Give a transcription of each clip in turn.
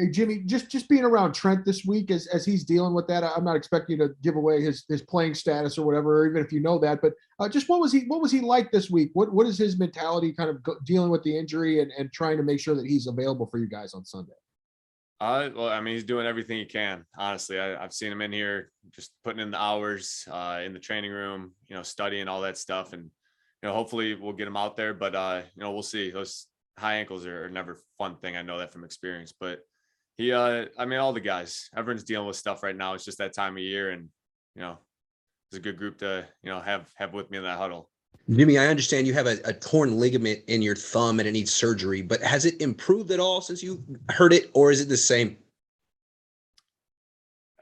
Hey, Jimmy, just being around Trent this week as he's dealing with that, I'm not expecting you to give away his playing status or whatever, or even if you know that. But just what was he like this week? What is his mentality, kind of dealing with the injury and trying to make sure that he's available for you guys on Sunday? Well, I mean, he's doing everything he can. Honestly, I've seen him in here just putting in the hours in the training room, studying all that stuff, and hopefully we'll get him out there. But we'll see. Those high ankles are never a fun thing. I know that from experience. But I mean, all the guys, everyone's dealing with stuff right now. It's just that time of year, and it's a good group to have with me in that huddle. Jimmy, I understand you have a torn ligament in your thumb and it needs surgery, but has it improved at all since you heard it, or is it the same?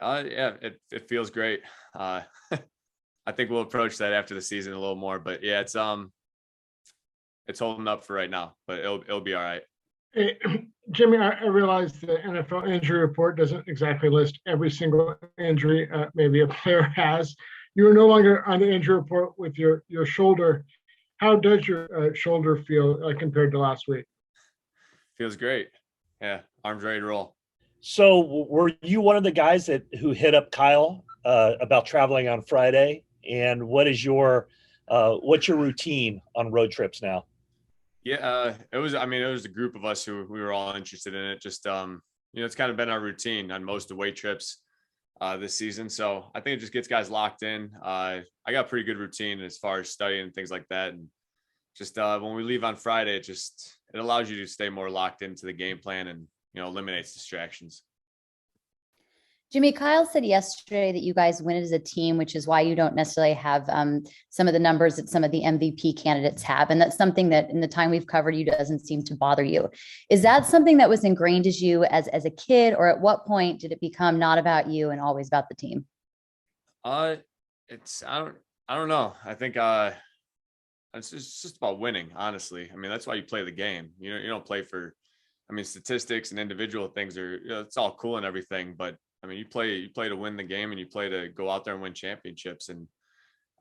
Yeah, it feels great. I think we'll approach that after the season a little more, but yeah, it's holding up for right now, but it'll be all right. Hey, Jimmy, I realize the NFL injury report doesn't exactly list every single injury maybe a player has. You are no longer on the injury report with your shoulder. How does your shoulder feel compared to last week? Feels great. Yeah, arms ready to roll. So were you one of the guys who hit up Kyle about traveling on Friday? And what's your routine on road trips now? Yeah, it was a group of us who we were all interested in it. Just it's kind of been our routine on most away trips this season. So I think it just gets guys locked in. I got a pretty good routine as far as studying and things like that. And just when we leave on Friday, it allows you to stay more locked into the game plan and, eliminates distractions. Jimmy, Kyle said yesterday that you guys win as a team, which is why you don't necessarily have some of the numbers that some of the MVP candidates have. And that's something that in the time we've covered you doesn't seem to bother you. Is that something that was ingrained as you as a kid, or at what point did it become not about you and always about the team? I don't know. I think it's just about winning, honestly. I mean, that's why you play the game. You don't play for, statistics and individual things are, it's all cool and everything, but I mean, you play to win the game and you play to go out there and win championships. And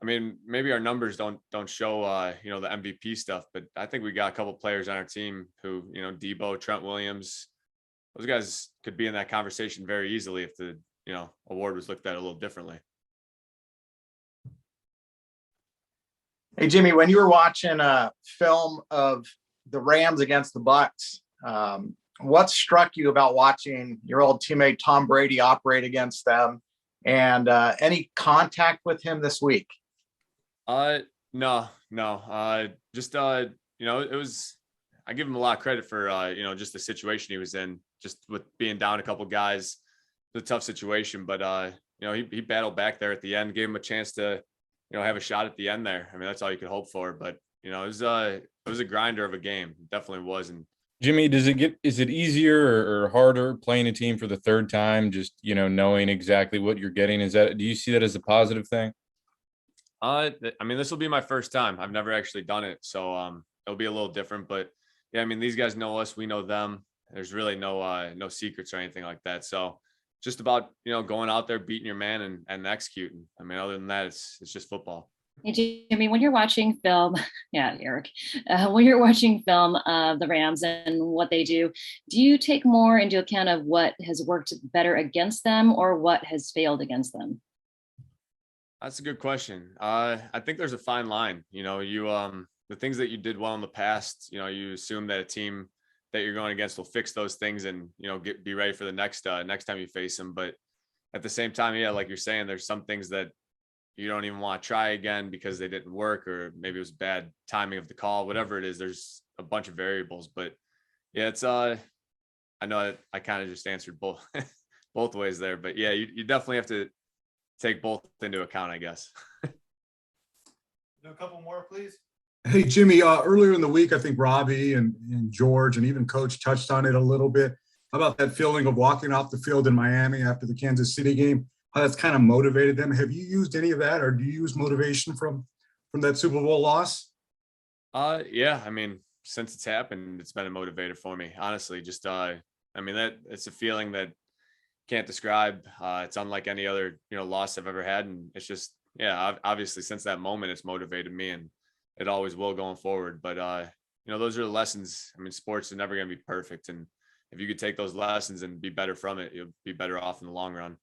I mean, maybe our numbers don't show, the MVP stuff, but I think we got a couple players on our team who, Debo, Trent Williams, those guys could be in that conversation very easily if the, award was looked at a little differently. Hey, Jimmy, when you were watching a film of the Rams against the Bucks, what struck you about watching your old teammate Tom Brady operate against them, and any contact with him this week? No. Just it was, I give him a lot of credit for just the situation he was in, just with being down a couple guys. It's a tough situation, but he battled back there at the end, gave him a chance to have a shot at the end there. I mean, that's all you could hope for, but it was a grinder of a game. It definitely was. And Jimmy, is it easier or harder playing a team for the third time, just, knowing exactly what you're getting? Do you see that as a positive thing? This will be my first time. I've never actually done it. So it'll be a little different, but yeah, these guys know us, we know them. There's really no secrets or anything like that. So just about, going out there, beating your man and executing. Other than that, it's just football. Hey, Jimmy, when you're watching film, yeah, Eric, when you're watching film of the Rams and what they do you take more into account of what has worked better against them or what has failed against them? That's a good question. I think there's a fine line. The things that you did well in the past, you assume that a team that you're going against will fix those things and, be ready for the next time you face them. But at the same time, yeah, like you're saying, there's some things that you don't even want to try again because they didn't work, or maybe it was bad timing of the call, whatever it is. There's a bunch of variables, but yeah, it's I know I kind of just answered both ways there, but yeah, you definitely have to take both into account, I guess. A couple more, please. Hey, Jimmy, earlier in the week, I think Robbie and George and even Coach touched on it a little bit. How about that feeling of walking off the field in Miami after the Kansas City game? How that's kind of motivated them. Have you used any of that, or do you use motivation from that Super Bowl loss? Yeah, since it's happened, it's been a motivator for me, honestly. Just that it's a feeling that can't describe. It's unlike any other loss I've ever had, and it's just, yeah, obviously since that moment it's motivated me, and it always will going forward. But those are the lessons. Sports are never going to be perfect, and if you could take those lessons and be better from it, you'll be better off in the long run.